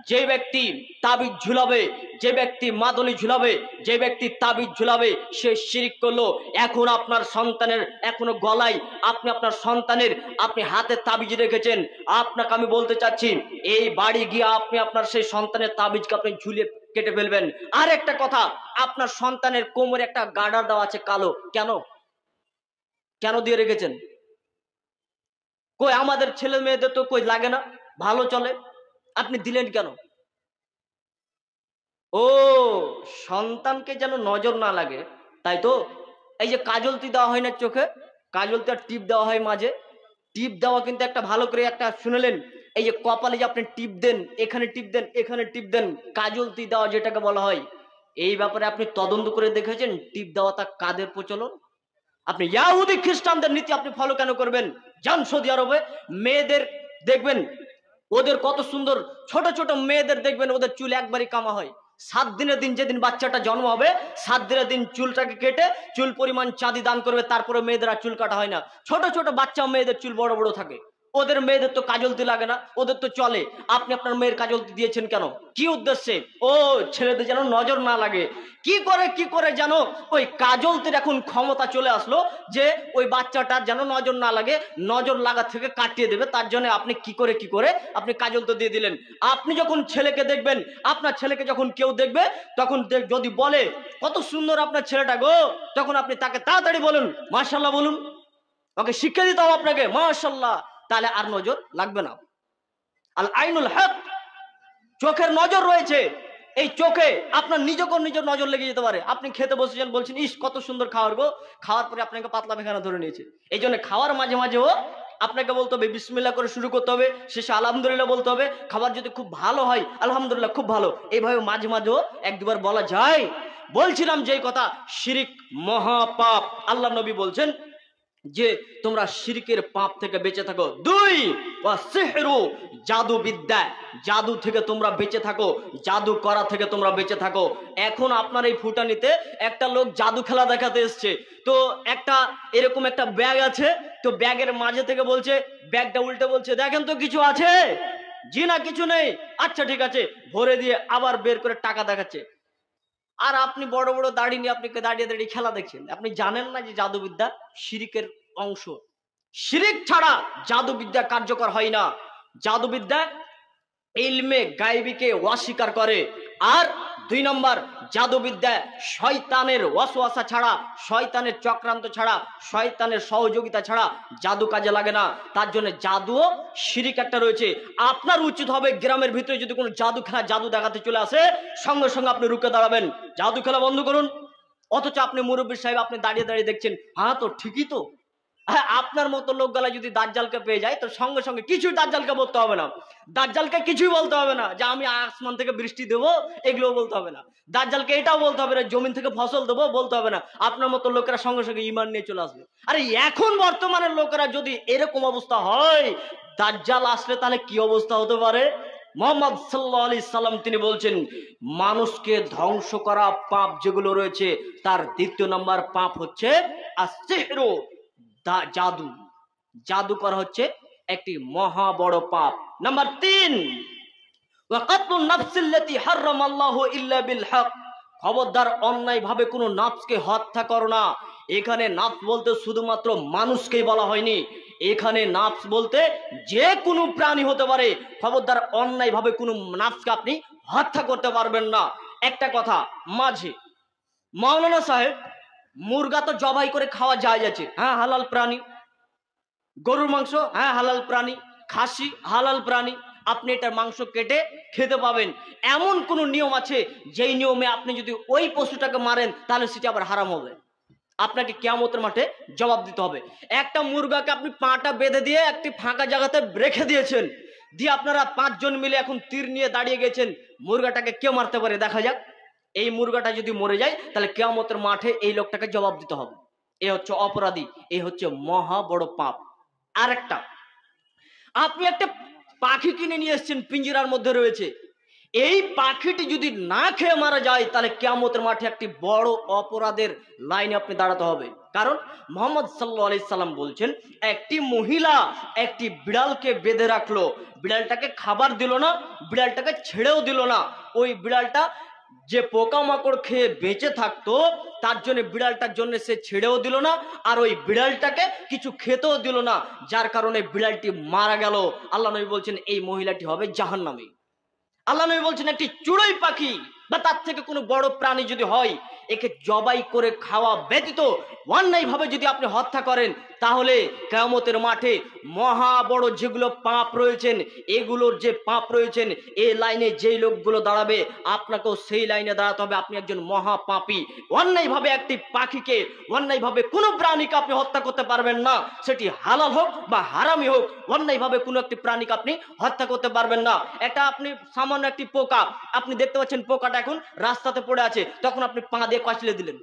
যে ব্যক্তি তাবিজ ঝুলাবে, যে ব্যক্তি মাদলি ঝুলাবে, যে ব্যক্তি তাবিজ ঝুলাবে, সে শিরক করলো। এখন আপনার সন্তানের এখনো গলায় আপনি আপনার সন্তানের আপনি হাতে তাবিজ রেখেছেন, আপনাকে আমি বলতে চাচ্ছি এই বাড়ি গিয়ে আপনি আপনার সেই সন্তানের তাবিজকে আপনি ঝুলিয়ে কেটে ফেলবেন। আর একটা কথা, আপনার সন্তানের কোমরে একটা গার্ডার দেওয়া আছে কালো, কেন কেন দিয়ে রেখেছেন? কই আমাদের ছেলে মেয়েদের তো কই লাগে না, ভালো চলে, আপনি দিলেন কেন? ও, সন্তানকে যেন নজর না লাগে, তাই তো। এই যে কাজলতি দেওয়া হয় না চোখে, কাজলতি আর টিপ দেওয়া হয় মাঝে, টিপ দেওয়া কিন্তু একটা ভালো করে একটা শুনলেন, এই যে কপালে যে আপনি টিপ দেন, এখানে টিপ দেন, এখানে টিপ দেন, কাজলতি দেওয়া যেটাকে বলা হয়, এই ব্যাপারে আপনি তদন্ত করে দেখেছেন টিপ দেওয়াটা কাদের প্রচলন? আপনি ইহুদি খ্রিস্টানদের নীতি আপনি ফলো কেন করবেন? যান সৌদি আরবে, মেয়েদের দেখবেন ওদের কত সুন্দর, ছোট ছোট মেয়েদের দেখবেন ওদের চুল একবারই কামা হয়। 7 দিনের দিন যেদিন বাচ্চাটা জন্ম হবে, 7 দিনের দিন চুলটাকে কেটে চুল পরিমাণ চাঁদি দান করবে, তারপরে মেয়েদের আর চুল কাটা হয় না। ছোট ছোট বাচ্চা মেয়েদের চুল বড় বড় থাকে। ওদের মেয়েদের তো কাজলতি লাগে না, ওদের তো চলে। আপনি আপনার মেয়ের কাজলতি দিয়েছেন কেন? কি উদ্দেশ্যে? ও, ছেলেদের যেন নজর না লাগে। কি করে যেন ওই কাজলতির এখন ক্ষমতা চলে আসলো যে ওই বাচ্চাটার যেন নজর না লাগে, নজর লাগা থেকে কাটিয়ে দেবে। তার জন্য আপনি কি করে আপনি কাজলতি দিয়ে দিলেন। আপনি যখন ছেলেকে দেখবেন, আপনার ছেলেকে যখন কেউ দেখবে, তখন যদি বলে কত সুন্দর আপনার ছেলেটা গো, তখন আপনি তাকে তাড়াতাড়ি বলুন মাশাআল্লাহ, বলুন, ওকে শিক্ষা দিতে হবে আপনাকে মাশাআল্লাহ, তাহলে আর নজর লাগবে না। আল আইনুল হক, চোখের নজর রয়েছে। এই চোখে আপনার নিজের নজর লেগে যেতে পারে। আপনি খেতে বসেছেন, বলছেন ইস কত সুন্দর খাওয়ার গো, খাওয়ার পরে আপনাকে পাতলা পায়খানা ধরে নিয়েছে। এই জন্য খাওয়ার মাঝে মাঝেও আপনাকে বলতে হবে বিসমিল্লাহ করে শুরু করতে হবে, শেষে আলহামদুলিল্লাহ বলতে হবে। খাবার যদি খুব ভালো হয় আলহামদুলিল্লাহ খুব ভালো, এইভাবে মাঝে মাঝেও এক দুবার বলা যায়। বলছিলাম যে কথা, শিরিক মহাপাপ। আল্লাহ নবী বলছেন যে তোমরা শিরকের পাপ থেকে বেঁচে থাকো। 2, ওয়াসিহরু, জাদু বিদ্যা, জাদু থেকে তোমরা বেঁচে থাকো, জাদু করা থেকে তোমরা বেঁচে থাকো। এখন আপনার এই ফুটানিতে একটা লোক জাদু খেলা দেখাতে এসছে, তো একটা এরকম একটা ব্যাগ আছে, তো ব্যাগের মাঝে থেকে বলছে, ব্যাগটা উল্টে বলছে দেখেন তো কিছু আছে? জি না কিছু নেই। আচ্ছা ঠিক আছে, ভরে দিয়ে আবার বের করে টাকা দেখাচ্ছে। আর আপনি বড় বড় দাড়ি নিয়ে আপনি দাঁড়িয়ে দাঁড়িয়ে খেলা দেখছেন। আপনি জানেন না যে জাদুবিদ্যা শিরিকের অংশ। শিরিক ছাড়া জাদুবিদ্যা কার্যকর হয় না। জাদুবিদ্যা ইলমে গায়বীকে অস্বীকার করে। আর 2 নম্বর, জাদুবিদ্যা শয়তানের ওয়াসওয়াসা ছাড়া, শয়তানের চক্রান্ত ছাড়া, শয়তানের সহযোগিতা ছাড়া জাদু কাজে লাগে না। তার জন্য জাদুও শিরিক একটা রয়েছে। আপনার উচিত হবে গ্রামের ভিতরে যদি কোনো জাদু খেলা জাদু দেখাতে চলে আসে, সঙ্গে সঙ্গে আপনি রুখে দাঁড়াবেন, জাদু খেলা বন্ধ করুন। অথচ আপনি মুরব্বী সাহেব আপনি দাঁড়িয়ে দাঁড়িয়ে দেখছেন, হ্যাঁ তো ঠিকই তো। হ্যাঁ, আপনার মতো লোক গলায় যদি দাজ্জালকে পেয়ে যায়, তো সঙ্গে সঙ্গে কিছুই দাজ্জালকে বলতে হবে না। দাজ্জালকে কিছুই বলতে হবে না যে আমি আসমান থেকে বৃষ্টি দেবো, এগুলো বলতে হবে না। দাজ্জালকে এটাও বলতে হবে না জমিন থেকে ফসল দেবো, বলতে হবে না। আপনার মতো লোকেরা সঙ্গে সঙ্গে ঈমান নিয়ে চলে আসবে। আরে এখন বর্তমানের লোকেরা যদি এরকম অবস্থা হয়, দাজ্জাল আসলে তাহলে কি অবস্থা হতে পারে? মুহাম্মদ সাল্লাল্লাহু আলাইহি সাল্লাম তিনি বলছেন, মানুষকে ধ্বংস করা পাপ যেগুলো রয়েছে, তার 2 নম্বর পাপ হচ্ছে আসিহরু, জাদু। জাদু করা হচ্ছে একটি মহা বড় পাপ। নাম্বার 3, ওয়াকাতুন নাফসিল্লাতী হারামাল্লাহু ইল্লা বিল হক। খবরদার অন্যায় ভাবে কোনো নাফসকে হত্যা করো না। এখানে নাফস বলতে শুধুমাত্র মানুষকেই বলা হয়নি, এখানে নাফস বলতে যে কোনো প্রাণী হতে পারে। খবরদার অন্যায় ভাবে কোনো নাফসকে আপনি হত্যা করতে পারবেন না। একটা কথা মাঝে, মাওলানা সাহেব, মুরগা তো জবাই করে খাওয়া যায় আছে, হ্যাঁ হালাল প্রাণী। গরুর মাংস, হ্যাঁ হালাল প্রাণী। খাসি হালাল প্রাণী, আপনি এটার মাংস কেটে খেতে পাবেন। এমন কোন নিয়ম আছে যেই নিয়মে আপনি যদি ওই পশুটাকে মারেন তাহলে সেটা আবার হারাম হবে? আপনাকে কিয়ামতের মাঠে জবাব দিতে হবে। একটা মুরগাকে আপনি পাটা বেঁধে দিয়ে একটি ফাঁকা জায়গাতে রেখে দিয়েছেন, দিয়ে আপনারা 5 জন মিলে এখন তীর নিয়ে দাঁড়িয়ে গেছেন, মুরগাটাকে কে মারতে পারে দেখা যাক। এই মুরগাটা যদি মরে যায় তাহলে কিয়ামতের মাঠে এই লোকটাকে জবাব দিতে হবে। এ হচ্ছে অপরাধী, এ হচ্ছে মহা বড় পাপ। আরেকটা, আপনি একটা পাখি কিনে নিয়ে এসেছেন, পিঞ্জিরার মধ্যে রয়েছে। এই পাখিটি যদি না খেয়ে মারা যায় তাহলে কিয়ামতের মাঠে একটি বড় অপরাধের লাইনে আপনি দাঁড়াতে হবে। কারণ মুহাম্মদ সাল্লাল্লাহু আলাইহি সাল্লাম বলছেন, একটি মহিলা একটি বিড়ালকে বেঁধে রাখলো, বিড়ালটাকে খাবার দিল না, বিড়ালটাকে ছেড়েও দিল না। ওই বিড়ালটা যে পোকামাকড় খেয়ে বেঁচে থাকতো তার জন্য, বিড়ালটার জন্য সে ছেড়েও দিল না, আর ওই বিড়ালটাকে কিছু খেতেও দিল না, যার কারণে বিড়ালটি মারা গেল। আল্লাহ নবী বলছেন এই মহিলাটি হবে জাহান্নামী। আল্লাহ নবী বলছেন একটি চড়ুই পাখি বা তার থেকে কোনো বড় প্রাণী যদি হয়, একে জবাই করে খাওয়া ব্যতীত অন্যায়ভাবে যদি আপনি হত্যা করেন, তাহলে কিয়ামতের মাঠে মহা বড় যেগুলো পাপ রয়েছেন, এগুলোর যে পাপ রয়েছেন, এই লাইনে যেই লোকগুলো দাঁড়াবে আপনাকেও সেই লাইনে দাঁড়াতে হবে। আপনি একজন মহা পাপী। অন্যায়ভাবে একটি পাখিকে, অন্যায়ভাবে কোনো প্রাণীকে আপনি হত্যা করতে পারবেন না, সেটি হালাল হোক বা হারামি হোক। অন্যায়ভাবে কোনো একটি প্রাণীকে আপনি হত্যা করতে পারবেন না। এটা আপনি সামান্য একটি পোকা, আপনি দেখতে পাচ্ছেন পোকাটা এখন রাস্তাতে পড়ে আছে, তখন আপনি পা দিয়ে কচলে দিলেন,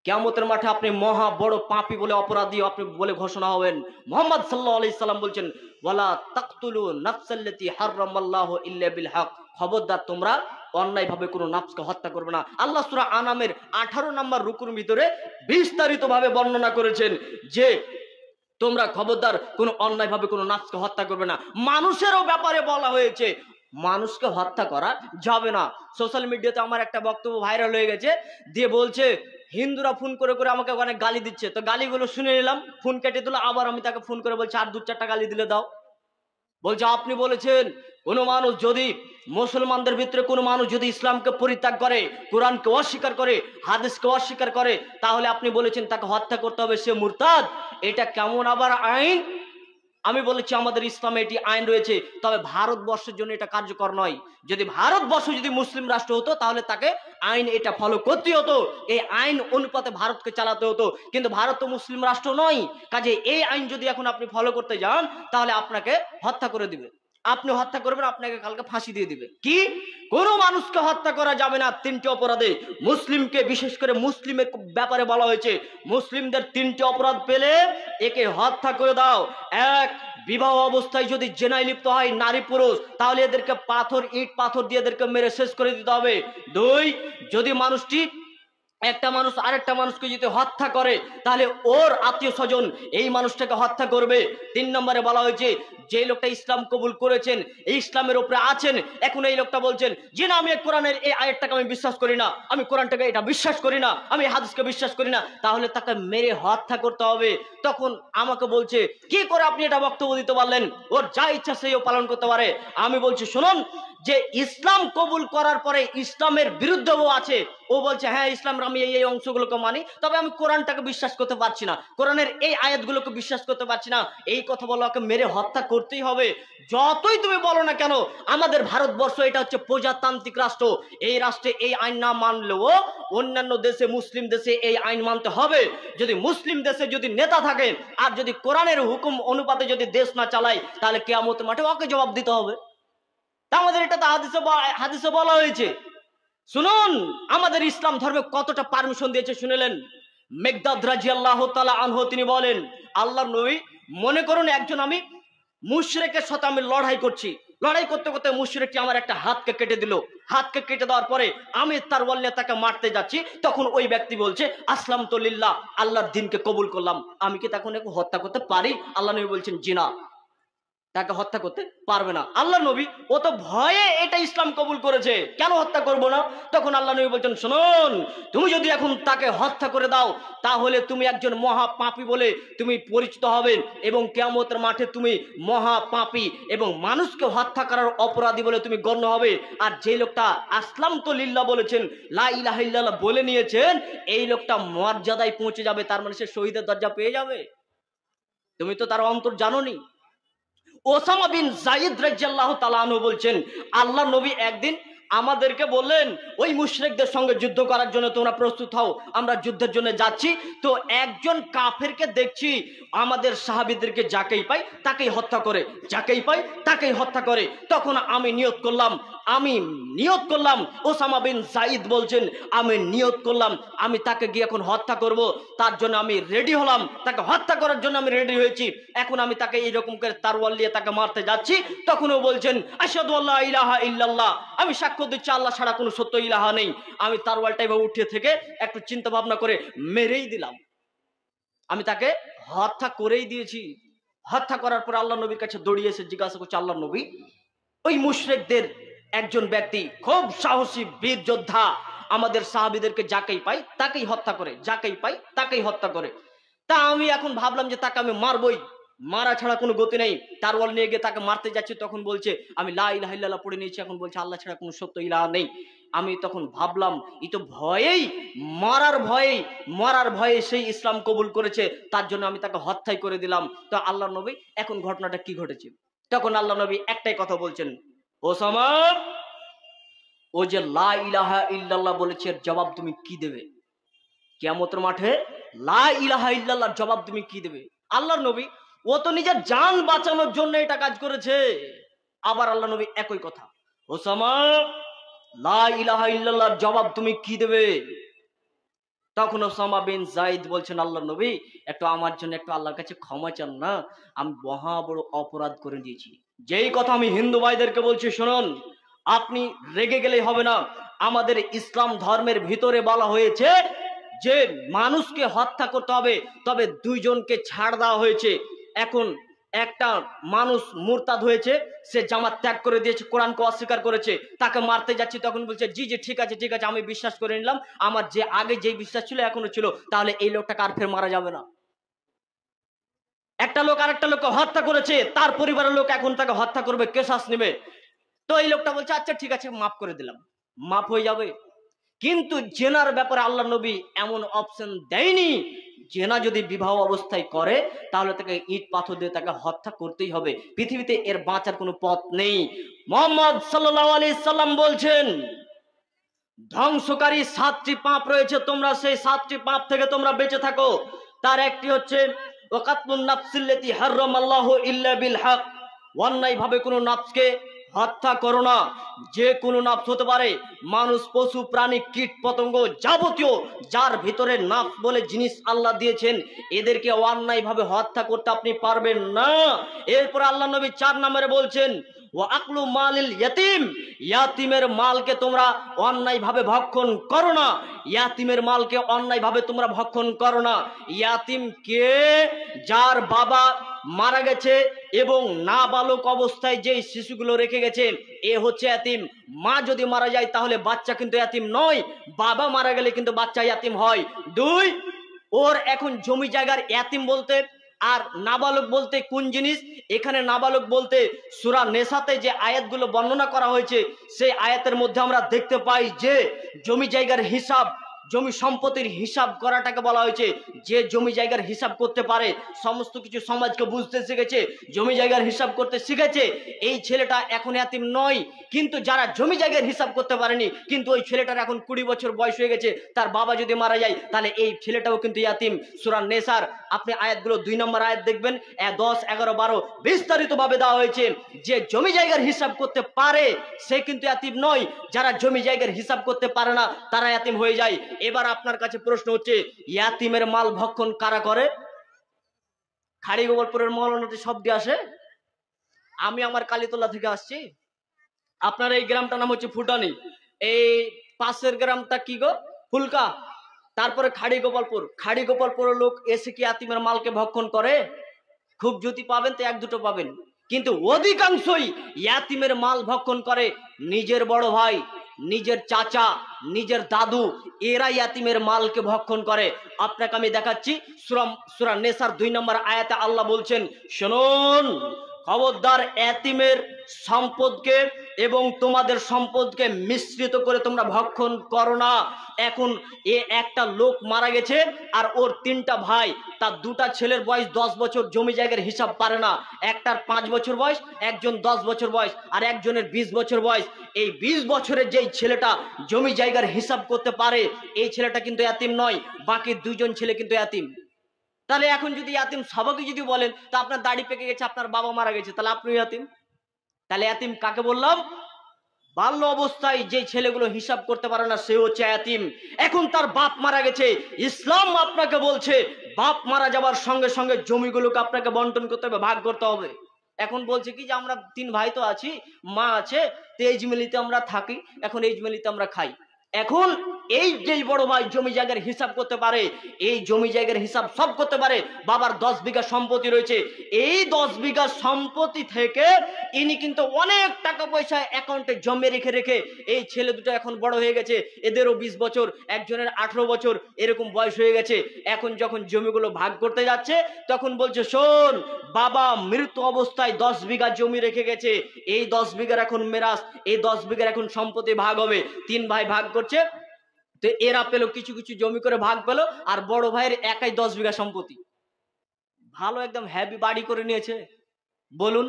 কিয়ামতের মাঠে আপনি মহা বড় পাপী বলে, অপরাধী আপনি বলে ঘোষণা হবেন। মুহাম্মদ সাল্লাল্লাহু আলাইহি সাল্লাম বলছেন, ওয়ালা তাকতুলু নাফসাল্লাতী হারামাল্লাহু ইল্লা বিল হক, খবরদার তোমরা অন্যায়ভাবে কোনো নফসকে হত্যা করবে না। আল্লাহ সূরা আনামের 18 নম্বর রুকুর ভিতরে বিস্তারিতভাবে বর্ণনা করেছেন যে তোমরা খবরদার কোনো অন্যায়ভাবে কোনো নফসকে হত্যা করবে না। মানুষেরও ব্যাপারে বলা হয়েছে, মানুষকে হত্যা করা যাবে না। সোশ্যাল মিডিয়াতে আমার একটা বক্তব্য ভাইরাল হয়ে গেছে, দিয়ে বলছে হিন্দুরা ফোন করে করে আমাকে অনেক গালি দিচ্ছে, তো গালিগুলো শুনে নিলাম, ফোন কেটে দিল, আবার আমি তাকে ফোন করে বলছি আর 2-4টা গালি দিলে দাও। বলছে আপনি বলেছেন কোনো মানুষ যদি, মুসলমানদের ভিতরে কোনো মানুষ যদি ইসলামকে পরিত্যাগ করে, কোরআনকে অস্বীকার করে, হাদিসকে অস্বীকার করে, তাহলে আপনি বলেছেন তাকে হত্যা করতে হবে, সে মুরতাদ। এটা কেমন আবার আইন? আমি বলেছি আমাদের ইসলামে এটি আইন রয়েছে, তবে ভারতবর্ষের জন্য এটা কার্যকর নয়। যদি ভারতবর্ষ যদি মুসলিম রাষ্ট্র হতো তাহলে তাকে আইন এটা ফলো করতে হতো, এই আইন অনুপাতে ভারতকে চালাতে হতো, কিন্তু ভারত তো মুসলিম রাষ্ট্র নয়। কাজে এই আইন যদি এখন আপনি ফলো করতে যান তাহলে আপনাকে হত্যা করে দিবে, আপনি হত্যা করবেন, আপনাকে কালকে ফাঁসি দিয়ে দিবে। কি, কোনো মানুষকে হত্যা করা যাবে না 3টি অপরাধে। মুসলিমকে, বিশেষ করে মুসলিমের ব্যাপারে বলা হয়েছে, মুসলিমদের 3টি অপরাধ পেলে একে হত্যা করে দাও। এক, বিবাহ অবস্থায় যদি জেনায় লিপ্ত হয় নারী পুরুষ, তাহলে এদেরকে পাথর, ইট পাথর দিয়ে এদেরকে মেরে শেষ করে দিতে হবে। 2, যদি মানুষটি, একটা মানুষ আরেকটা মানুষকে যদি হত্যা করে তাহলে ওর আত্মীয় স্বজন এই মানুষটাকে হত্যা করবে। 3 নম্বরে বলা হয়েছে যে লোকটা ইসলাম কবুল করেছেন, এই ইসলামের উপরে আছেন, এখন এই লোকটা বলছেন যে না আমি কোরআনের এই আয়াতটাকে আমি বিশ্বাস করি না, আমি কোরআনটাকে এটা বিশ্বাস করি না, আমি হাদিসকে বিশ্বাস করি না, তাহলে তাকে মেরে হত্যা করতে হবে। তখন আমাকে বলছে কি করে আপনি এটা বক্তব্য দিতে পারলেন, ওর যা ইচ্ছা সেও পালন করতে পারে। আমি বলছি শুনুন, যে ইসলাম কবুল করার পরে ইসলামের বিরুদ্ধেও আছে, ও বলছে হ্যাঁ ইসলাম আমি এই অংশগুলোকে মানি, তবে আমি কোরআনটাকে বিশ্বাস করতে পারছি না, কোরআনের এই আয়াতগুলোকে বিশ্বাস করতে পারছি না, এই কথা বলো, ওকে মেরে হত্যা করতেই হবে। যতই তুমি বলো না কেন, আমাদের ভারতবর্ষ এটা হচ্ছে প্রজাতান্ত্রিক রাষ্ট্র, এই রাষ্ট্রে এই আইন না মানলেও অন্যান্য দেশে, মুসলিম দেশে এই আইন মানতে হবে। যদি মুসলিম দেশে যদি নেতা থাকে আর যদি কোরআনের হুকুম অনুপাতে যদি দেশ না চালায়, তাহলে কিয়ামতের মাঠে ওকে জবাব দিতে হবে। তা আমাদের এটা তো হাদিসে বলা হয়েছে। শুনুন আমাদের ইসলাম ধর্মে কতটা পারমিশন দিয়েছে শুনেলেন। মেকদাদ রাদিয়াল্লাহু তাআলা আনহু তিনি বলেন, আল্লাহর নবী, মনে করুন একজন আমি মুশরিকের সাথে আমি লড়াই করছি, লড়াই করতে করতে মুশরিকটি আমার একটা হাতকে কেটে দিল, হাতকে কেটে দেওয়ার পরে আমি তার বললে তাকে মারতে যাচ্ছি, তখন ওই ব্যক্তি বলছে আসলাম তো লিল্লাহ, আল্লাহর দ্বীনকে কবুল করলাম, আমি কি তখন একে হত্যা করতে পারি? আল্লাহ নবী বলছেন জি না, তাকে হত্যা করতে পারবে না। আল্লাহ নবী ও তো ভয়ে এটা ইসলাম কবুল করেছে, কেন হত্যা করব না? তখন আল্লাহ নবী বলছেন শুনুন, তুমি যদি এখন তাকে হত্যা করে দাও তাহলে তুমি একজন মহা পাপী বলে তুমি পরিচিত হবেন, এবং কিয়ামতের মাঠে তুমি মহা পাপী এবং মানুষকে হত্যা করার অপরাধী বলে তুমি গণ্য হবে। আর যে লোকটা আসলাম তো লিল্লাহ বলেছেন, লা ইলাহা ইল্লাল্লাহ বলে নিয়েছেন, এই লোকটা মর্যাদায় পৌঁছে যাবে, তার মানে সে শহীদের দরজা পেয়ে যাবে। তুমি তো তার অন্তর জানোনি। ওসামা বিন যায়েদ রাদিয়াল্লাহু তাআলা আনহু বলছেন, আল্লাহর নবী একদিন আমাদেরকে বললেন ওই মুশরিকদের সঙ্গে যুদ্ধ করার জন্য তোমরা প্রস্তুত হও, আমরা যুদ্ধের জন্য যাচ্ছি। তো একজন কাফেরকে দেখছি আমাদের সাহাবীদেরকে যাকেই পাই তাকেই হত্যা করে, যাকেই পাই তাকেই হত্যা করে। তখন আমি নিয়ত করলাম, ওসামা বিন যায়েদ বলছেন, আমি নিয়ত করলাম আমি তাকে গিয়ে এখন হত্যা করব, তার জন্য আমি রেডি হলাম, তাকে হত্যা করার জন্য আমি রেডি হয়েছি। এখন আমি তাকে এইরকম করে তারওয়াল নিয়ে তাকে মারতে যাচ্ছি, তখন ও বলছেন আশহাদু আল্লা ইলাহা ইল্লাল্লাহ, আমি সাক্ষ্য দিচ্ছি আল্লাহ ছাড়া কোনো সত্য ইলাহা নেই। আমি তারওয়ালটা এভাবে উঠিয়ে থেকে একটু চিন্তা ভাবনা করে মেরেই দিলাম, আমি তাকে হত্যা করেই দিয়েছি। হত্যা করার পর আল্লাহ নবীর কাছে দৌড়িয়ে এসে জিজ্ঞাসা করছে, আল্লাহ নবী, ওই মুশরিকদের একজন ব্যক্তি খুব সাহসী বীর যোদ্ধা, আমাদের সাহাবীদেরকে যাকেই পাই তাকেই হত্যা করে, যাকেই পাই তাকেই হত্যা করে। তা আমি এখন ভাবলাম যে তাকে আমি মারবই, মারা ছাড়া কোনো গতি নেই। তারওয়াল নিয়ে গিয়ে তাকে মারতে যাচ্ছি, তখন বলছে আমি লা ইলাহা ইল্লাল্লাহ পড়ে নিয়েছি, এখন বলছে আল্লাহ ছাড়া কোনো সত্য ইলাহা নেই। আমি তখন ভাবলাম এই তো ভয়েই, মরার ভয়ে সেই ইসলাম কবুল করেছে, তার জন্য আমি তাকে হত্যাই করে দিলাম। তো আল্লাহ নবী এখন ঘটনাটা কি ঘটেছে? তখন আল্লাহ নবী একটাই কথা বলছেন, ওসামা, ও যে লা ইলাহা ইল্লাল্লাহ বলেছে এর জবাব তুমি কি দেবে? কিয়ামতের মাঠে লা ইলাহা ইল্লাল্লাহর জবাব তুমি কি দেবে? আল্লাহর নবী, ও তো নিজের জান বাঁচানোর জন্য এটা কাজ করেছে। আবার আল্লাহ নবী একই কথা, ওসামা, লা ইলাহা ইল্লাল্লাহর জবাব তুমি কি দেবে? তখন ওসামা বিন যায়েদ বলছেন, আল্লাহর নবী, একটু আমার জন্য একটু আল্লাহর কাছে ক্ষমা চান না, আমি মহা বড় অপরাধ করে দিয়েছি। যেই কথা আমি হিন্দু ভাইদেরকে বলছি, শুনুন, আপনি রেগে গেলেই হবে না। আমাদের ইসলাম ধর্মের ভিতরে বলা হয়েছে যে মানুষকে হত্যা করতে হবে, তবে দুইজনকে ছাড় দেওয়া হয়েছে। এখন একটা মানুষ মুরতাদ হয়েছে, সে জামাত ত্যাগ করে দিয়েছে, কোরআনকে অস্বীকার করেছে, তাকে মারতে যাচ্ছি, তখন বলছে জি জি ঠিক আছে আমি বিশ্বাস করে নিলাম, আমার যে আগে যে বিশ্বাস ছিল এখনো ছিল, তাহলে এই লোকটাকে আর ফের মারা যাবে না। একটা লোক আরেকটা লোককে হত্যা করেছে, তার পরিবারের লোক এখন তাকে হত্যা করবে, কেসাস নেবে। তো এই লোকটা বলছে আচ্ছা ঠিক আছে মাফ করে দিলাম, মাফ হয়ে যাবে। কিন্তু জেনার ব্যাপারে আল্লাহ নবী এমন অপশন দেয়নি, জেনা যদি বিবাহ অবস্থায় করে তাহলে তাকে ইট পাথর দিয়ে তাকে হত্যা করতেই হবে, পৃথিবীতে এর বাঁচার কোনো পথ নেই। মুহাম্মদ সাল্লাল্লাহু আলাইহি সাল্লাম বলছেন, ধ্বংসকারী 7টি পাপ রয়েছে, তোমরা সেই 7টি পাপ থেকে তোমরা বেঁচে থাকো। তার একটি হচ্ছে ওয়াকাতুন নাফসিল্লাতি হারামাল্লাহু ইল্লা বিল হক, অন্যায় ভাবে কোনো নাফসকে হত্যা করো না। যে কোনো নাফস হতে পারে, মানুষ, পশু, প্রাণী, কীট পতঙ্গ, যাবতীয় যার ভিতরে নাফস বলে জিনিস আল্লাহ দিয়েছেন, এদেরকে অন্যায় ভাবে হত্যা করতে আপনি পারবেন না। এরপর আল্লাহ নবী 4 নম্বরে বলছেন, ওয়া আকলু মালিল ইয়াতিম, ইয়াতিমের মালকে তোমরা অন্যায় ভাবে ভক্ষণ করো না, ইয়াতিমের মালকে অন্যায় ভাবে তোমরা ভক্ষণ করো না। ইয়াতিম কে? যার বাবা মারা গেছে এবং নাবালক অবস্থায় যে শিশুগুলো রেখে গেছে, এ হচ্ছে ইয়াতিম। মা যদি মারা যায় তাহলে বাচ্চা কিন্তু ইয়াতিম নয়, বাবা মারা গেলে কিন্তু বাচ্চা ইয়াতিম হয়। 2, ওর এখন জমি জায়গার ইয়াতিম বলতে আর নাবালক বলতে কোন জিনিস? এখানে নাবালক বলতে সূরা নেসাতে যে আয়াতগুলো বর্ণনা করা হয়েছে, সেই আয়াতের মধ্যে আমরা দেখতে পাই যে জমি জায়গার হিসাব, জমি সম্পত্তির হিসাব করাটাকে বলা হয়েছে। যে জমি জায়গার হিসাব করতে পারে, সমস্ত কিছু সমাজকে বুঝতে শিখেছে, জমি জায়গার হিসাব করতে শিখেছে, এই ছেলেটা এখন ইয়াতিম নয়। কিন্তু যারা জমি জায়গার হিসাব করতে পারেনি, কিন্তু ওই ছেলেটার এখন 20 বছর বয়স হয়ে গেছে, তার বাবা যদি মারা যায় তাহলে এই ছেলেটাও কিন্তু ইয়াতিম। সূরা নেসার আপনি আয়াতগুলো 2 নম্বর আয়াত দেখবেন, 10, 11, 12 বিস্তারিত ভাবে দেওয়া হয়েছে যে জমি জায়গার হিসাব করতে পারে সে কিন্তু ইয়াতিম নয়, যারা জমি জায়গার হিসাব করতে পারে না তারা ইয়াতিম হয়ে যায়। এবার আপনার কাছে প্রশ্ন হচ্ছে, ইয়াতিমের মাল ভক্ষণ কারা করে? খাড়ি গোপালপুরের মৌলানাতে সব দিয়ে আসে। আমি আমার কালীতলা থেকে আসছি, আপনার এই গ্রামটার নাম হচ্ছে ফুটানি, এই পাশের গ্রামটা কি গো? ফুলকা, তারপরে খাড়ি গোপালপুরের লোক এসে কি ইয়াতিমের মালকে ভক্ষণ করে? খুব যদি পাবেন তো 1-2টো পাবেন, কিন্তু অধিকাংশই ইয়াতিমের মাল ভক্ষণ করে নিজের বড় ভাই, নিজের চাচা, নিজের দাদু, এরা ইয়াতিমের মালকে ভক্ষণ করে। আপনাকে আমি দেখাচ্ছি, সূরা নেসার 2 নম্বর আয়াতে আল্লাহ বলছেন, শুনুন, খবরদার ইয়াতিমের সম্পদকে এবং তোমাদের সম্পদকে মিশ্রিত করে তোমরা ভক্ষণ করো না। এখন একটা লোক মারা গেছে আর ওর 3টা ভাই, তার 2টা ছেলের বয়স 10 বছর, জমি জায়গার হিসাব পারে না। একটার 5 বছর বয়স, একজন 10 বছর বয়স, আর একজনের 20 বছর বয়স। এই 20 বছরের যেই ছেলেটা জমি জায়গার হিসাব করতে পারে, এই ছেলেটা কিন্তু এতিম নয়, বাকি 2জন ছেলে কিন্তু এতিম। তাহলে এখন যদি এতিম সবাইকে যদি বলেন, তা আপনার দাড়ি পেকে গেছে, আপনার বাবা মারা গেছে, তাহলে আপনি এতিম। তাহলে এতিম কাকে বললাম? বাল্য অবস্থায় যে ছেলেগুলো হিসাব করতে পারে না, সে হচ্ছে এতিম। এখন তার বাপ মারা গেছে, ইসলাম আপনাকে বলছে বাপ মারা যাবার সঙ্গে সঙ্গে জমিগুলোকে আপনাকে বন্টন করতে হবে, ভাগ করতে হবে। এখন বলছে কি যে আমরা 3 ভাই তো আছি, মা আছে, তো এই জমিলিতে আমরা থাকি, এখন এই জমিলিতে আমরা খাই। এখন এই যে বড় ভাই জমি জায়গার হিসাব করতে পারে, এই জমি জায়গার হিসাব সব করতে পারে, বাবার 10 বিঘা সম্পত্তি রয়েছে, এই 10 বিঘা সম্পত্তি থেকে ইনি কিন্তু অনেক টাকা পয়সা অ্যাকাউন্টে জমে রেখে রেখে, এই ছেলে দুটো এখন বড় হয়ে গেছে, এদেরও 20 বছর, একজনের 18 বছর এরকম বয়স হয়ে গেছে। এখন যখন জমিগুলো ভাগ করতে যাচ্ছে, তখন বলছে শোন, বাবা মৃত অবস্থায় 10 বিঘা জমি রেখে গেছে, এই 10 বিঘার এখন মেরাস, এই 10 বিঘার এখন সম্পত্তি ভাগ হবে। 3 ভাই ভাগ করছে, তো এরা পেলো কিছু কিছু জমি করে ভাগ পেলো, আর বড় ভাইয়ের একাই 10 বিঘা সম্পত্তি। ভালো একদম হ্যাপি বাড়ি করে নিয়েছে। বলুন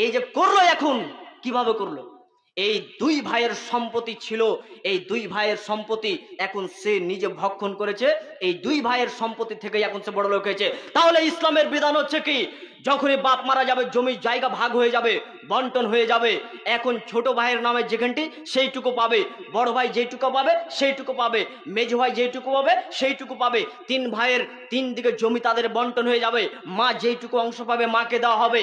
এই যে করলো, এখন কিভাবে করলো? এই 2 ভাইয়ের সম্পত্তি ছিল, এই 2 ভাইয়ের সম্পত্তি এখন সে নিজে ভক্ষণ করেছে, এই 2 ভাইয়ের সম্পত্তি থেকে এখন সে বড় লোক হয়েছে। তাহলে ইসলামের বিধান হচ্ছে কি, যখনই বাপ মারা যাবে, জমি জায়গা ভাগ হয়ে যাবে, বন্টন হয়ে যাবে, এখন ছোট ভাইয়ের নামে যেখানটি সেইটুকু পাবে, বড় ভাই যেটুকু পাবে সেইটুকু পাবে, মেজ ভাই যেটুকু পাবে সেইটুকু পাবে। 3 ভাইয়ের 3 দিকে জমি তাদের বন্টন হয়ে যাবে, মা যেটুকু অংশ পাবে মাকে দেওয়া হবে।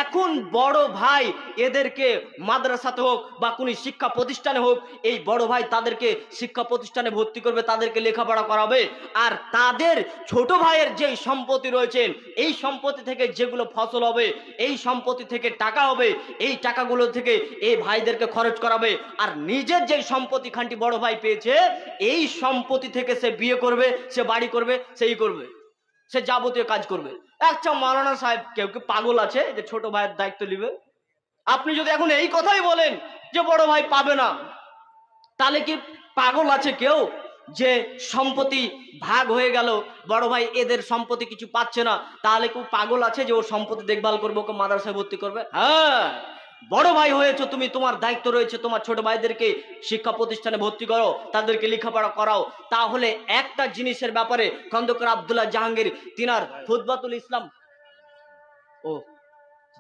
এখন বড় ভাই এদেরকে মাদ্রাসাতে হোক বা কোনো শিক্ষা প্রতিষ্ঠানে হোক, এই বড় ভাই তাদেরকে শিক্ষা প্রতিষ্ঠানে ভর্তি করবে, তাদেরকে লেখাপড়া করাবে। আর তাদের ছোট ভাইয়ের যেই সম্পত্তি রয়েছেন, এই সম্পত্তি থেকে যেগুলো ফসল হবে, এই সম্পত্তি থেকে টাকা হবে, এই টাকাগুলো থেকে এই ভাইদেরকে খরচ করাবে। আর নিজের যেই সম্পত্তি খানটি বড় ভাই পেয়েছে, এই সম্পত্তি থেকে সে বিয়ে করবে, সে বাড়ি করবে, সেই করবে, সে যাবতীয় কাজ করবে। আচ্ছা মাওলানা সাহেব, কেউ কি পাগল আছে যে ছোট ভাইয়ের দায়িত্ব নিবে? আপনি যদি এখন এই কথাই বলেন যে বড় ভাই পাবে না, তাহলে কি পাগল আছে কেউ যে সম্পত্তি ভাগ হয়ে গেল, বড় ভাই এদের সম্পত্তি কিছু পাচ্ছে না, তাহলে কেউ পাগল আছে যে ওর সম্পত্তি দেখভাল করবে, ওকে মাদ্রাসায় ভর্তি করবে? হ্যাঁ, বড় ভাই হয়েছে তুমি, তোমার দায়িত্ব রয়েছে তোমার ছোট ভাইদেরকে শিক্ষা প্রতিষ্ঠানে ভর্তি করো, তাদেরকে লেখাপড়া করাও। তাহলে একটা জিনিসের ব্যাপারে খন্দকার আব্দুল্লাহ জাহাঙ্গীর তিনার খুতবাতুল ইসলাম, ও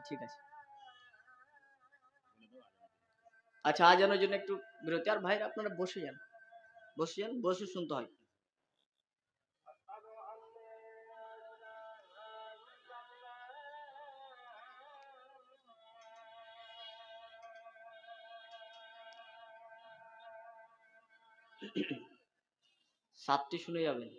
ঠিক আছে, আচ্ছা আজানের জন্য একটু বিরতি। আর ভাইরা আপনারা বসে যান, বসে যান, বসে শুনতে হয়। সাতটি শুনে যাবেন।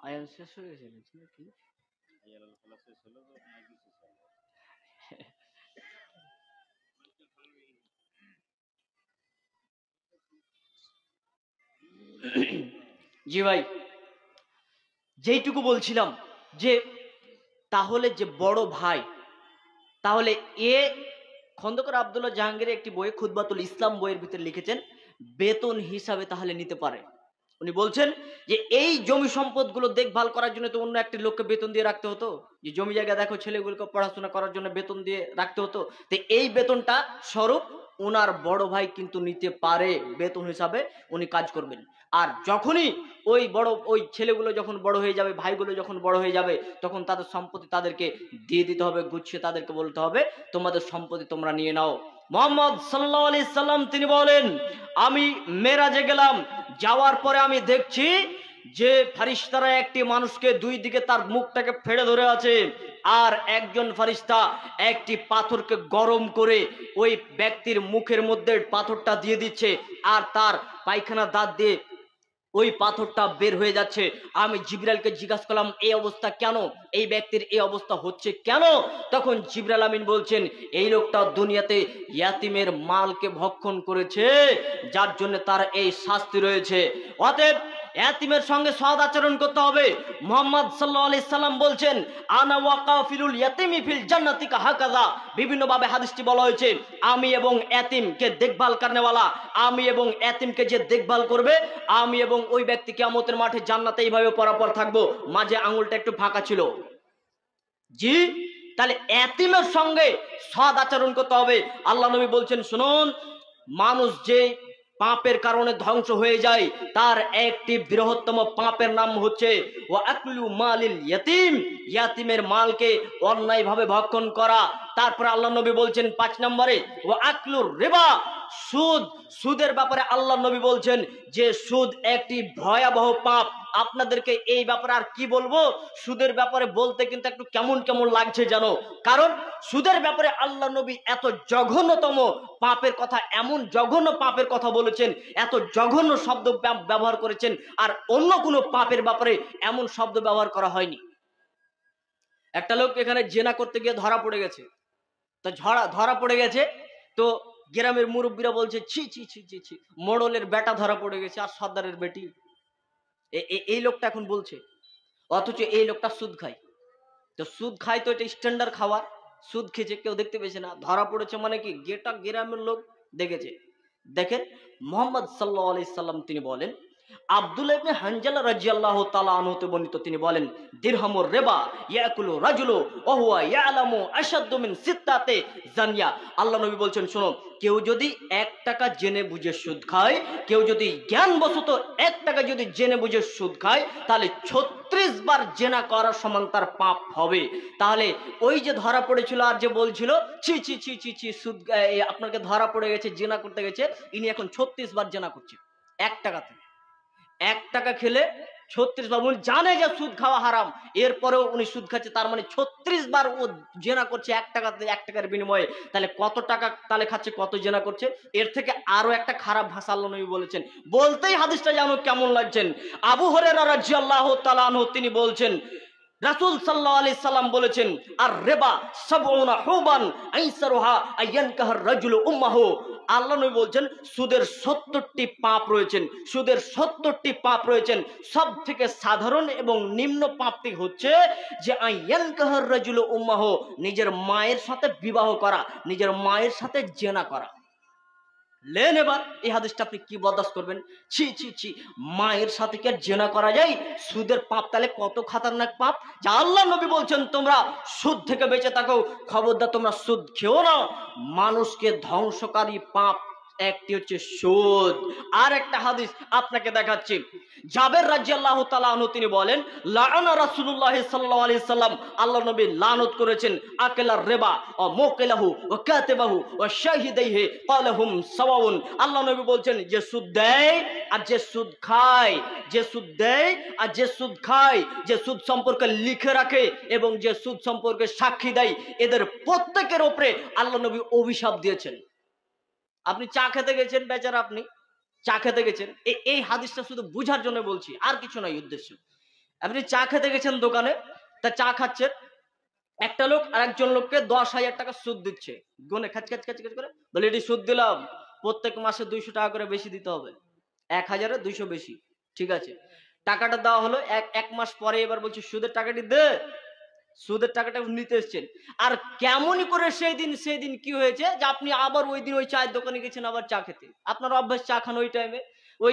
আয়ান শেষ হয়ে গেছে নাকি? জি ভাই, যেইটুকু বলছিলাম যে তাহলে যে বড় ভাই, তাহলে এ খন্দকার আব্দুল্লাহ জাহাঙ্গীরের একটি বই খুতবাতুল ইসলাম বইয়ের ভিতরে লিখেছেন বেতন হিসাবে তাহলে নিতে পারে। উনি বলছেন যে এই জমি সম্পদগুলো দেখভাল করার জন্য তো অন্য একটি লোককে বেতন দিয়ে রাখতে হতো, যে জমি জায়গা দেখো ছেলেগুলোকে পড়াশোনা করার জন্য বেতন দিয়ে রাখতে হতো। তো এই বেতনটা স্বরূপ ওনার বড় ভাই কিন্তু নিতে পারে, বেতন হিসাবে উনি কাজ করবেন। আর যখনই ওই ছেলেগুলো যখন বড় হয়ে যাবে, ভাইগুলো যখন বড় হয়ে যাবে, তখন তাদের সম্পত্তি তাদেরকে দিয়ে দিতে হবে, গুছিয়ে তাদেরকে বলতে হবে তোমাদের সম্পত্তি তোমরা নিয়ে নাও। মোহাম্মদ সাল্লাল্লাহু আলাইহি সাল্লাম তিনি বলেন, আমি মেরাজে গেলাম, যাওয়ার পরে আমি দেখছি যে ফারিস্তারা একটি মানুষকে দুই দিকে তার মুখটাকে ফেড়ে ধরে আছে, আর একজন ফারিস্তা একটি পাথরকে গরম করে ওই ব্যক্তির মুখের মধ্যে পাথরটা দিয়ে দিচ্ছে, আর তার পায়খানা দাঁত দিয়ে ওই পাথরটা বের হয়ে যাচ্ছে। আমি জিবরাইলকে জিজ্ঞাসা করলাম এই অবস্থা কেন, এই ব্যক্তির এই অবস্থা হচ্ছে কেন? তখন জিবরাইল আমিন বলছেন এই লোকটা দুনিয়াতে ইয়াতিমের মালকে ভক্ষণ করেছে, যার জন্য তার এই শাস্তি রয়েছে। অতএব ইয়াতিমের সঙ্গে সৎ আচরণ করতে হবে। মুহাম্মদ সাল্লাল্লাহু আলাইহি সাল্লাম বলছেন আনা ওয়াকাফিলুল ইয়াতিমি ফিল জান্নাতি কাহাকাযা। বিভিন্ন ভাবে হাদিসটি বলা হয়েছে আমি এবং ইয়াতিমকে দেখভাল করনেওয়ালা, আমি এবং ইয়াতিমকে যে দেখভাল করবে, আমি এবং ওই ব্যক্তি কিয়ামতের মাঠে জান্নাতে এইভাবে পরাপর থাকবো। মাঝে আঙুলটা একটু ফাঁকা ছিল। জি, তাহলে ইয়াতিমের সঙ্গে সৎ আচরণ করতে হবে। আল্লাহ নবী বলছেন শুনুন, মানুষ যে পাপের কারণে ধ্বংস হয়ে যায় তার একটি বৃহত্তম পাপের নাম হচ্ছে ওয়া আকলু মালিল ইয়াতিম, ইয়াতিমের মালকে অন্যায়ভাবে ভক্ষণ করা। তারপরে আল্লাহ নবী বলছেন 5 নম্বরে ওয়া আকলুর রিবা, সুদ। সুদের ব্যাপারে আল্লাহ নবী বলছেন যে সুদ একটি ভয়াবহ পাপ। আপনাদেরকে এই ব্যাপারে আর কি বলবো, সুদের ব্যাপারে বলতে কিন্তু একটু কেমন কেমন লাগছে জানো, কারণ সুদের ব্যাপারে আল্লাহ নবী এত জঘন্যতম পাপের কথা, এমন জঘন্য পাপের কথা বলেছেন, এত জঘন্য শব্দ ব্যবহার করেছেন, আর অন্য কোনো পাপের ব্যাপারে এমন শব্দ ব্যবহার করা হয়নি। একটা লোক এখানে জেনা করতে গিয়ে ধরা পড়ে গেছে, তো ধরা পড়ে গেছে, তো গ্রামের মুরব্বীরা বলছে ছি ছি ছি ছি ছি, মোড়লের বেটা ধরা পড়ে গেছে আর সর্দারের বেটি। এই লোকটা এখন বলছে, অথচ এই লোকটা সুদ খায়। তো সুদ খায় তো এটা স্ট্যান্ডার্ড খাওয়ার, সুদ খেয়েছে কেউ দেখতে পেয়েছে না, ধরা পড়েছে মানে কি গোটা গ্রামের লোক দেখেছে। দেখেন মুহাম্মদ সাল্লাল্লাহু আলাইহি সাল্লাম তিনি বলেন, আব্দুল্লাহ ইবনে হানজালা রাদিয়াল্লাহু তাআলা আনহু তে বর্ণিত, তিনি বলেন দিরহামুর রিবা ইয়াকুলু রাজুলু ওয়া হুয়া ইয়ালামু আশাদ্দু মিন সিত্তাতে জানিয়া। আল্লাহ নবী বলছেন শোনো, কেউ যদি 1 টাকা জেনে বুঝে সুদ খায়, কেউ যদি জ্ঞানবশত 1 টাকা যদি জেনে বুঝে সুদ খায়, তাহলে 36 বার জেনা করার সমান তার পাপ হবে। তাহলে ওই যে ধরা পড়েছিল আর যে বলছিল ছি ছি ছি ছি ছি সুদ, আপনাকে ধরা পড়ে গেছে জেনা করতে গেছে, ইনি এখন 36 বার জেনা করছে 1 টাকাতে। 1 টাকা খেলে 36 বার, উনি জানে যে সুদ খাওয়া হারাম, এরপরেও উনি সুদ খাচ্ছে, তার মানে 36 বার ও জেনা করছে 1 টাকাতে, 1 টাকার বিনিময়ে। তাহলে কত টাকা তাহলে খাচ্ছে, কত জেনা করছে। এর থেকে আরো একটা খারাপ ভাষা আল্লাহ নবী বলেছেন, বলতেই হাদিসটা জানো কেমন লাগছেন। আবু হুরায়রা রাদিয়াল্লাহু তাআলা আনহু তিনি বলছেন রাসূল সাল্লাল্লাহু আলাইহি সাল্লাম বলেছেন আর রিবা সাবউনা হুবান আইসারুহা আয়ানকাহার রাজুলু উম্মাহু। আল্লাহ নবী বলছেন সুদের 70টি পাপ রয়েছেন, সুদের 70টি পাপ রয়েছেন। সব থেকে সাধারণ এবং নিম্ন পাপটি হচ্ছে যে আয়ানকাহার রাজুলু উম্মাহু, নিজের মায়ের সাথে বিবাহ করা, নিজের মায়ের সাথে জেনা করা। লেন এবার এই হাদিসটা আপনি কি বরদাস্ত করবেন? ছি ছি ছি, মায়ের সাথে কি আর জেনা করা যায়? সুদের পাপ তাহলে কত খাতারনাক পাপ, যা আল্লাহ নবী বলছেন তোমরা সুদ থেকে বেঁচে থাকো, খবরদার তোমরা সুদ খেও না। মানুষকে ধ্বংসকারী পাপ একটি হচ্ছে সুদ। আর একটা হাদিস আপনাকে দেখাচ্ছি, জাবের রাদিয়াল্লাহু তাআলা আনহু তিনি বলেন লাআনা রাসূলুল্লাহ সাল্লাল্লাহু আলাইহি সাল্লাম, আল্লাহ নবী লানত করেছেন আকেলার রিবা ও মুকিলাহু ও কাতিবাহু ও শাহিদাইহি ক্বালাহুম সাওয়াউন। আল্লাহ নবী বলছেন যে সুদ দেয় আর যে সুদ খায়, যে সুদ দেয় আর যে সুদ খায়, যে সুদ সম্পর্কে লিখে রাখে এবং যে সুদ সম্পর্কে সাক্ষী দেয়, এদের প্রত্যেকের উপরে আল্লাহ নবী অভিশাপ দিয়েছেন। আপনি চা খেতে গেছেন, বেচারা আপনি চা খেতে গেছেন, এই হাদিসটা শুধু বুঝার জন্য বলছি, আর কিছু নয় উদ্দেশ্য। আপনি চা খেতে গেছেন দোকানে, তা চা খাচ্ছেন, একটা লোক আর একজন লোককে 10,000 টাকা সুদ দিচ্ছে, গুনে খাচ খাচ খাচ খাচ করে বলে এটি সুদ দিলাম, প্রত্যেক মাসে 200 টাকা করে বেশি দিতে হবে, 1,000-এ 200 বেশি। ঠিক আছে, টাকাটা দেওয়া হলো, এক মাস পরে এবার বলছে সুদের টাকাটি দে। সুদের টাকাটা নিতে এসছেন, আর কেমনই করে সেই দিন কি হয়েছে যে আপনি আবার ওই দিন ওই চায়ের দোকানে গেছেন আবার চা খেতে, আপনার অভ্যাস চা খান ওই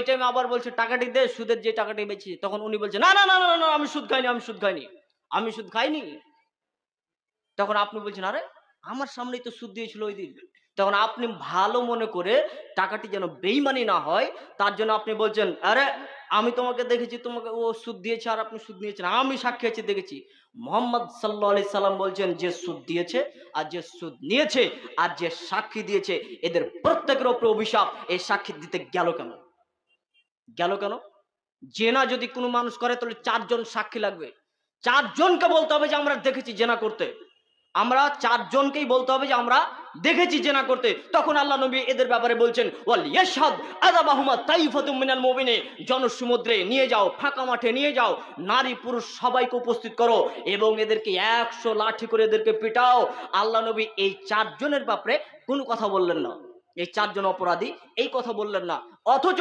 টাইমে আবার বলছে টাকাটি দে, সুদের যে টাকাটি বেশি। তখন উনি বলছে না না না না না, আমি সুদ খাইনি, আমি সুদ খাইনি, আমি সুদ খাইনি। তখন আপনি বলছেন আরে আমার সামনেই তো সুদ দিয়েছিল ওই দিন। তখন আপনি ভালো মনে করে টাকাটি যেন বেইমানি না হয় তার জন্য আপনি বলছেন আরে আমি তোমাকে দেখেছি, তোমাকে ও সুদ দিয়েছে আর আপনি সুদ নিয়েছেন, আমি সাক্ষী আছি দেখেছি। মোহাম্মদ সাল্লাল্লাহু আলাইহি সাল্লাম বলছেন যে সুদ দিয়েছে আর যে সুদ নিয়েছে আর যে সাক্ষী দিয়েছে এদের প্রত্যেকের উপর অভিশাপ। এই সাক্ষী দিতে গেল কেন? জেনা যদি কোনো মানুষ করে তাহলে 4 জন সাক্ষী লাগবে, 4 জনকে বলতে হবে যে আমরা দেখেছি জেনা করতে, আমরা 4 জনকেই বলতে হবে যে আমরা দেখেছি জেনা করতে। তখন আল্লাহ নবী এদের ব্যাপারে বলছেন ওয়াল ইয়াশহাদ আযাবাহুমা তাইফাতুম মিনাল মুমিনিন, জনসমুদ্রে নিয়ে যাও, ফাঁকা মাঠে নিয়ে যাও, নারী পুরুষ সবাইকে উপস্থিত করো এবং এদেরকে 100 লাঠি করে এদেরকে পিটাও। আল্লাহ নবী এই 4 জনের ব্যাপারে কোনো কথা বললেন না, এই 4 জন অপরাধী এই কথা বললেন না। অথচ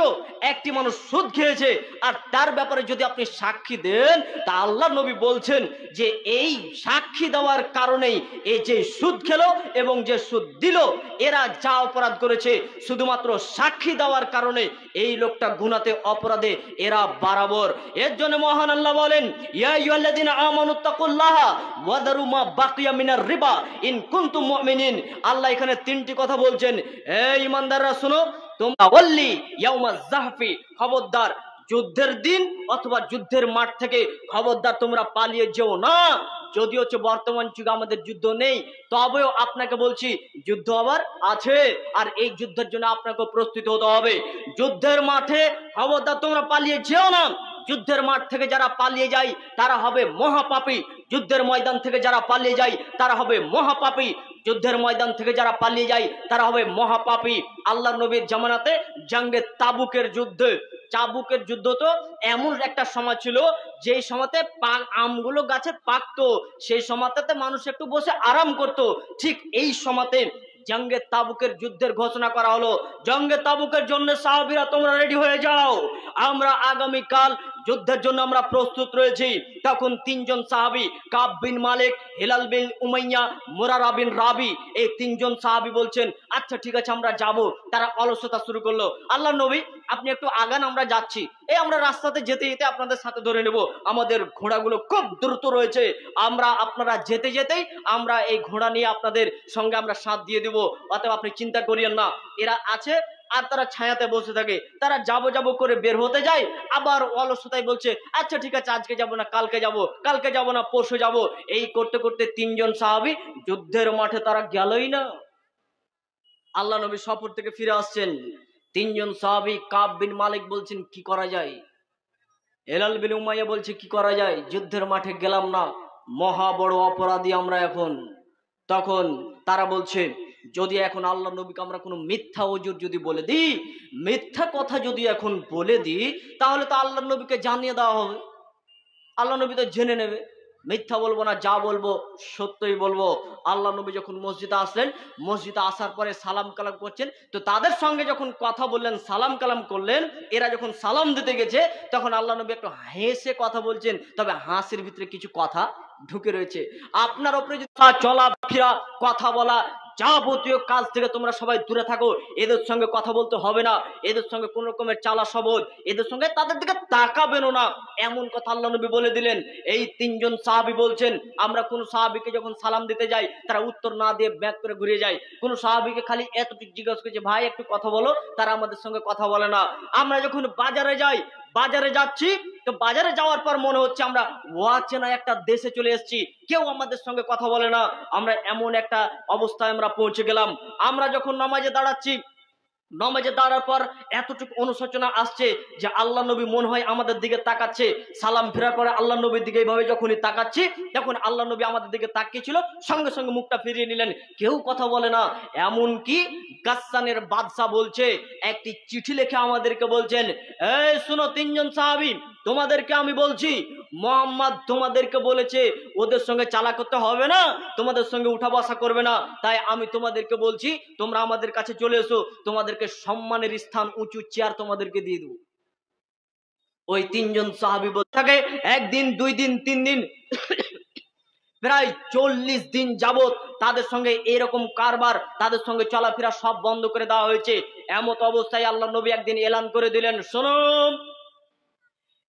একটি মানুষ সুদ খেয়েছে আর তার ব্যাপারে যদি আপনি সাক্ষী দেন তা আল্লাহ নবী বলছেন যে এই সাক্ষী দেওয়ার কারণেই এই যে সুদ খেলো এবং যে সুদ দিল এরা যা অপরাধ করেছে শুধুমাত্র সাক্ষী দেওয়ার কারণে এই লোকটা গুনাতে অপরাধে এরা বরাবর। এর জন্য মহান আল্লাহ বলেন ইয়া আইয়ুহাল্লাযীনা আমানুত্তাকুল্লাহা ওয়া দারু মা বাকিয়া মিনার রিবা ইন কুনতুম মুমিনিন। আল্লাহ এখানে 3টি কথা বলছেন, এই ঈমানদাররা শুনো, তোমরা ওয়াল্লি ইয়াউমাজ যাহফি, খবরদার যুদ্ধের দিন অথবা যুদ্ধের মাঠ থেকে খবরদার তোমরা পালিয়ে যেও না। যদি হচ্ছে বর্তমান যুগে আমাদের যুদ্ধ নেই, তবেও আপনাকে বলছি যুদ্ধ আবার আছে, আর এই যুদ্ধের জন্য আপনাকে প্রস্তুত হতে হবে। যুদ্ধের মাঠে খবরদার তোমরা পালিয়ে যেও না। যুদ্ধের মাঠ থেকে যারা পালিয়ে যায় তারা হবে মহাপাপী, যুদ্ধের ময়দান থেকে যারা পালিয়ে যায় তারা হবে মহাপাপী, যুদ্ধের ময়দান থেকে যারা পালিয়ে যায় তারা হবে মহাপাপী। আল্লাহ নবীর জামানাতে জঙ্গে তাবুকের যুদ্ধ তো এমন একটা সময় ছিল যেই সময়তে আমগুলো গাছে পাকতো, সেই সময়টাতে মানুষ একটু বসে আরাম করত। ঠিক এই সময়তে জঙ্গে তাবুকের যুদ্ধের ঘোষণা করা হলো। জঙ্গে তাবুকের জন্য সাহাবীরা তোমরা রেডি হয়ে যাও, আমরা আগামীকাল যুদ্ধের জন্য আমরা প্রস্তুত রয়েছি। তখন 3 জন সাহাবী কাব বিন মালিক, হিলাল বিন উমাইয়া, মুরারা বিন রাবি, এই 3 জন সাহাবী বলছেন আচ্ছা ঠিক আছে আমরা যাব। তারা অলসতা শুরু করলো, আল্লাহ নবী আপনি একটু আগান, আমরা যাচ্ছি, এই আমরা রাস্তাতে যেতে যেতে আপনাদের সাথে ধরে নেব, আমাদের ঘোড়াগুলো খুব দ্রুত রয়েছে, আপনারা যেতে যেতেই আমরা এই ঘোড়া নিয়ে আপনাদের সঙ্গে আমরা সাথ দিয়ে দেব, অতএব আপনি চিন্তা করিয়েন না। এরা আছে আর তারা ছায়াতে বসে থাকে, তারা যাবো করে বের হতে যায়, আবার অলসতায় বলছে আচ্ছা ঠিক আছে আজকে যাব না কালকে যাব না পরশু যাব। এই করতে করতে 3 জন সাহাবী যুদ্ধের মাঠে তারা গেলই না। আল্লাহ নবী সফর থেকে ফিরে আসছেন, 3 জন সাহাবী কাব বিন মালিক বলছেন কি করা যায়, হিলাল বিন উমাইয়া বলছে কি করা যায়, যুদ্ধের মাঠে গেলাম না, মহা বড় অপরাধী আমরা এখন। তখন তারা বলছে যদি এখন আল্লাহ নবীকে আমরা কোনো মিথ্যা ওজুর যদি বলে দিই, মিথ্যা কথা যদি এখন বলে দিই তাহলে তো আল্লাহ নবীকে জানিয়ে দেওয়া হবে, আল্লাহ নবী তো জেনে নেবে। মিথ্যা বলবো না, যা বলবো সত্যই বলবো। আল্লাহ নবী যখন মসজিদে আসলেন, মসজিদে আসার পরে সালাম কালাম করছেন, তো তাদের সঙ্গে যখন কথা বললেন সালাম কালাম করলেন, এরা যখন সালাম দিতে গেছে তখন আল্লাহ নবী একটু হেসে কথা বলছেন, তবে হাসির ভিতরে কিছু কথা ঢুকে রয়েছে। আপনার উপরে যদি চলাফেরা কথা বলা যাবতীয় কাজ থেকে তোমরা সবাই দূরে থাকো, এদের সঙ্গে কথা বলতে হবে না, এদের সঙ্গে কোন রকমের চালা শব্দ, এদের সঙ্গে তাদের দিকে তাকাবেনও না, এমন কথা আল্লাহ নবী বলে দিলেন। এই 3 জন সাহাবী বলছেন আমরা কোন সাহাবীকে যখন সালাম দিতে যাই তারা উত্তর না দিয়ে ব্যাক করে ঘুরে যায়, কোন সাহাবীকে খালি এতটুকু জিজ্ঞাসা করছে ভাই একটু কথা বলো, তারা আমাদের সঙ্গে কথা বলে না। আমরা যখন বাজারে যাচ্ছি তো বাজারে যাওয়ার পর মনে হচ্ছে আমরা অচেনা একটা দেশে চলে এসেছি, কেউ আমাদের সঙ্গে কথা বলে না, আমরা এমন একটা অবস্থায় আমরা পৌঁছে গেলাম। আমরা যখন নামাজে দাঁড়াচ্ছি, নামাজে দাঁড়ার পর এতটুকু অনুশোচনা আসছে যে আল্লাহ নবী মনে হয় আমাদের দিকে তাকাচ্ছে, সালাম ফেরার পরে আল্লাহ নবীর দিকে এইভাবে যখনই তাকাচ্ছি তখন আল্লাহ নবী আমাদের দিকে তাকিয়েছিল, সঙ্গে সঙ্গে মুখটা ফিরিয়ে নিলেন, কেউ কথা বলে না। এমনকি গাসসানের বাদশা বলছে একটি চিঠি লিখে আমাদেরকে বলছেন এই শুনো 3 জন সাহাবী, তোমাদেরকে আমি বলছি, মোহাম্মদ তোমাদেরকে বলেছে ওদের সঙ্গে চালা করতে হবে না, তোমাদের সঙ্গে উঠা বসা করবে না। তাই আমি তোমাদেরকে বলছি তোমরা আমাদের কাছে চলে এসো, তোমাদেরকে সম্মানের স্থান, উঁচু চেয়ার তোমাদেরকে দিয়ে দেবো। ওই তিনজন সাহাবী বলতে থাকে, একদিন, 2 দিন, 3 দিন, প্রায় 40 দিন যাবত তাদের সঙ্গে এরকম কারবার, তাদের সঙ্গে চলাফেরা সব বন্ধ করে দেওয়া হয়েছে। এমত অবস্থায় আল্লাহ নবী একদিন এলান করে দিলেন, শোনো,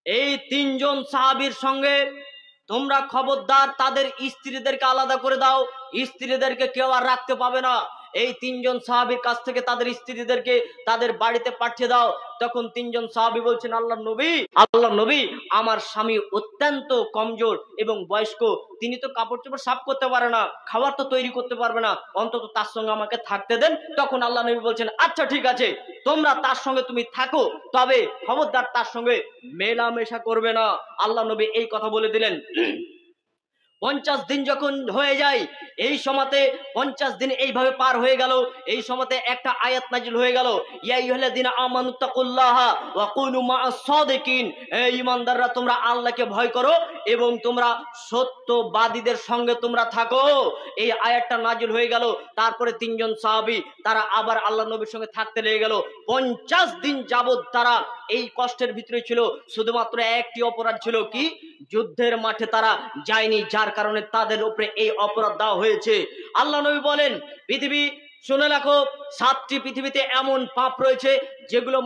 এই 3 জন সাহাবীর সঙ্গে তোমরা খবরদার তাদের স্ত্রীদেরকে আলাদা করে দাও, স্ত্রীদেরকে কেউ আর রাখতে পাবে না। এই 3 জন সাহাবীর কাছ থেকে তাদের স্ত্রীদেরকে তাদের বাড়িতে পাঠিয়ে দাও। তখন 3 জন সাহাবী বলছেন, আল্লাহ নবী, আমার স্বামী অত্যন্ত কমজোর এবং বয়স্ক, তিনি তো কাপড় চোপড় সাফ করতে পারে না, খাবার তো তৈরি করতে পারবে না, অন্তত তার সঙ্গে আমাকে থাকতে দেন। তখন আল্লাহ নবী বলছেন, আচ্ছা ঠিক আছে, তোমরা তার সঙ্গে তুমি থাকো, তবে খবরদার তার সঙ্গে মেলামেশা করবে না। আল্লাহ নবী এই কথা বলে দিলেন। 50 দিন যখন হয়ে যায়, এই সময়তে 50 দিন এইভাবে পার হয়ে গেল, এই সময়তে একটা আয়াত নাজিল হয়ে গেল, ইয়া আইয়ুহাল্লাযীনা আমানুত্তাকুল্লাহা ওয়া কুনু মা'আস সাদিকিন, এই ঈমানদাররা তোমরা আল্লাহকে ভয় করো এবং তোমরা সত্যবাদীদের সঙ্গে তোমরা থাকো। এই আয়াতটা নাজিল হয়ে গেল। তারপরে 3 জন সাহাবী তারা আবার আল্লাহ নবীর সঙ্গে থাকতে লেগে গেল। 50 দিন যাবত তারা এই কষ্টের ভিতরে ছিল। শুধুমাত্র একটি অপরাধ ছিল, কি? যুদ্ধের মাঠে তারা যায়নি, যার কারণে তাদের উপরে এই অপরাধ দেওয়া হয়েছে। আল্লাহ নবী বলেন, পৃথিবী শুনে রাখো, 7টি পৃথিবীতে এমন পাপ রয়েছে যেগুলো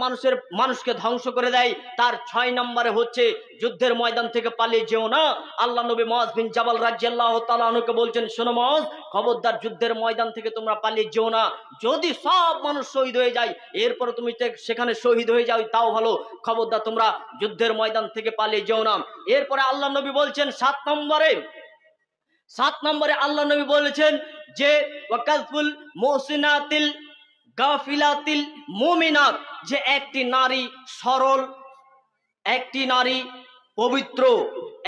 মানুষকে ধ্বংস করে দেয়। তার 6 নম্বরে হচ্ছে যুদ্ধের ময়দান থেকে পালিয়ে যেও না। আল্লাহ নবী মুআজ বিন জাবাল রাদিয়াল্লাহু তাআলা আনহুকে বলছেন, শোনো মুআজ, খবরদার যুদ্ধের ময়দান থেকে তোমরা পালিয়ে যেও না। যদি সব মানুষ শহীদ হয়ে যায়, এরপর তুমি সেখানে শহীদ হয়ে যাও তাও ভালো, খবরদার তোমরা যুদ্ধের ময়দান থেকে পালিয়ে যেও না। এরপরে আল্লাহ নবী বলছেন 7 নম্বরে আল্লাহ নবী বলেছেন যে ওয়াকাজফুল মুহসিনাতিল গাফিলাতিল মুমিনাত, যে একটি নারী সরল, একটি নারী পবিত্র,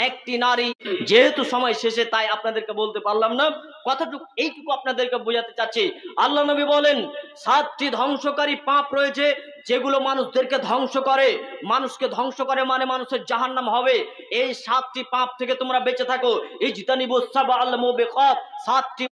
একটি নারী, যেহেতু সময় শেষে তাই আপনাদেরকে বলতে পারলাম না, কথাটুকু এইটুকু আপনাদেরকে বোঝাতে চাচ্ছি। আল্লাহ নবী বলেন 7টি ধ্বংসকারী পাপ রয়েছে যেগুলো মানুষদেরকে ধ্বংস করে, মানুষকে ধ্বংস করে মানে মানুষের জাহান্নাম হবে। এই 7টি পাপ থেকে তোমরা বেঁচে থাকো। ইজতানিবুস সাবআল মুবিকাত, 7টি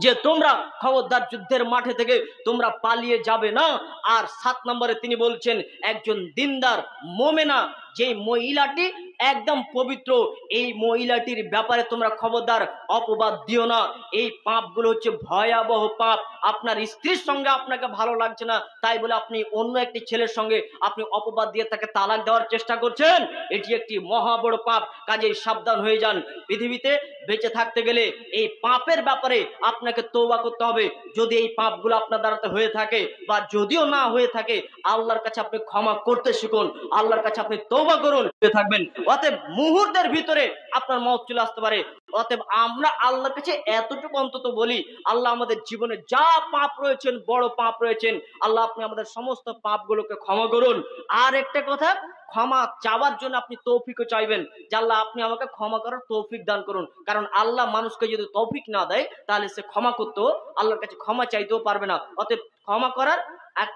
যে তোমরা খবরদার যুদ্ধের মাঠে থেকে তোমরা পালিয়ে যাবে না। আর 7 নম্বরে তিনি বলছেন, একজন দিনদার মোমেনা, যে মহিলাটি একদম পবিত্র, এই মহিলাটির ব্যাপারে তোমরা খবরদার অপবাদ দিও না। এই পাপগুলো হচ্ছে ভয়াবহ পাপ। আপনার স্ত্রীর সঙ্গে আপনাকে ভালো লাগছে না, তাই বলে আপনি অন্য একটি ছেলের সঙ্গে আপনি অপবাদ দিয়ে তাকে তালাক দেওয়ার চেষ্টা করছেন, এটি একটি মহা বড় পাপ। কাজেই সাবধান হয়ে যান। পৃথিবীতে বেঁচে থাকতে গেলে এই পাপের ব্যাপারে আপনাকে তওবা করতে হবে। যদি এই পাপগুলো আপনার দ্বারাতে হয়ে থাকে বা যদিও না হয়ে থাকে, আল্লাহর কাছে আপনি ক্ষমা করতে শিখুন, আল্লাহর কাছে আপনি তওবা করুন, থাকবেন। অতএব মুহূর্তের ভিতরে আপনার মওত চলে আসতে পারে। অতএব আমরা আল্লাহর কাছে এতটুকু অন্তত বলি, আল্লাহ আমাদের জীবনে যা পাপ রয়েছেন, বড় পাপ রয়েছেন, আল্লাহ আপনি আমাদের সমস্ত পাপগুলোকে ক্ষমা করুন। আর একটা কথা, ক্ষমা চাওয়ার জন্য আপনি তৌফিকও চাইবেন যে আল্লাহ আপনি আমাকে ক্ষমা করার তৌফিক দান করুন। কারণ আল্লাহ মানুষকে যদি তৌফিক না দেয়, তাহলে সে ক্ষমা করতেও, আল্লাহর কাছে ক্ষমা চাইতেও পারবে না। অতএব ক্ষমা করার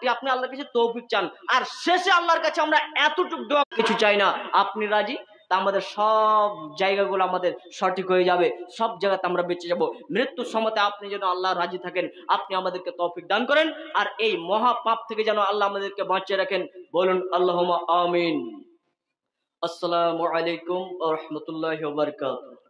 আপনি আল্লাহর কাছে তৌফিক চান। আর শেষে আল্লাহর কাছে আমরা এতটুকু দোয়া, কিছু চাই না, আপনি রাজি, তা আমাদের সব জায়গাগুলো আমাদের সঠিক হয়ে যাবে, সব জায়গাতে আমরা বেঁচে যাব। মৃত্যুর সময়তে আপনি যেন আল্লাহ রাজি থাকেন, আপনি আমাদেরকে তৌফিক দান করেন, আর এই মহা পাপ থেকে যেন আল্লাহ আমাদেরকে বাঁচিয়ে রাখেন। বলুন আল্লাহুম্মা আমিন। আসসালামু আলাইকুম ওয়া রাহমাতুল্লাহি ওয়া বারাকাতুহু।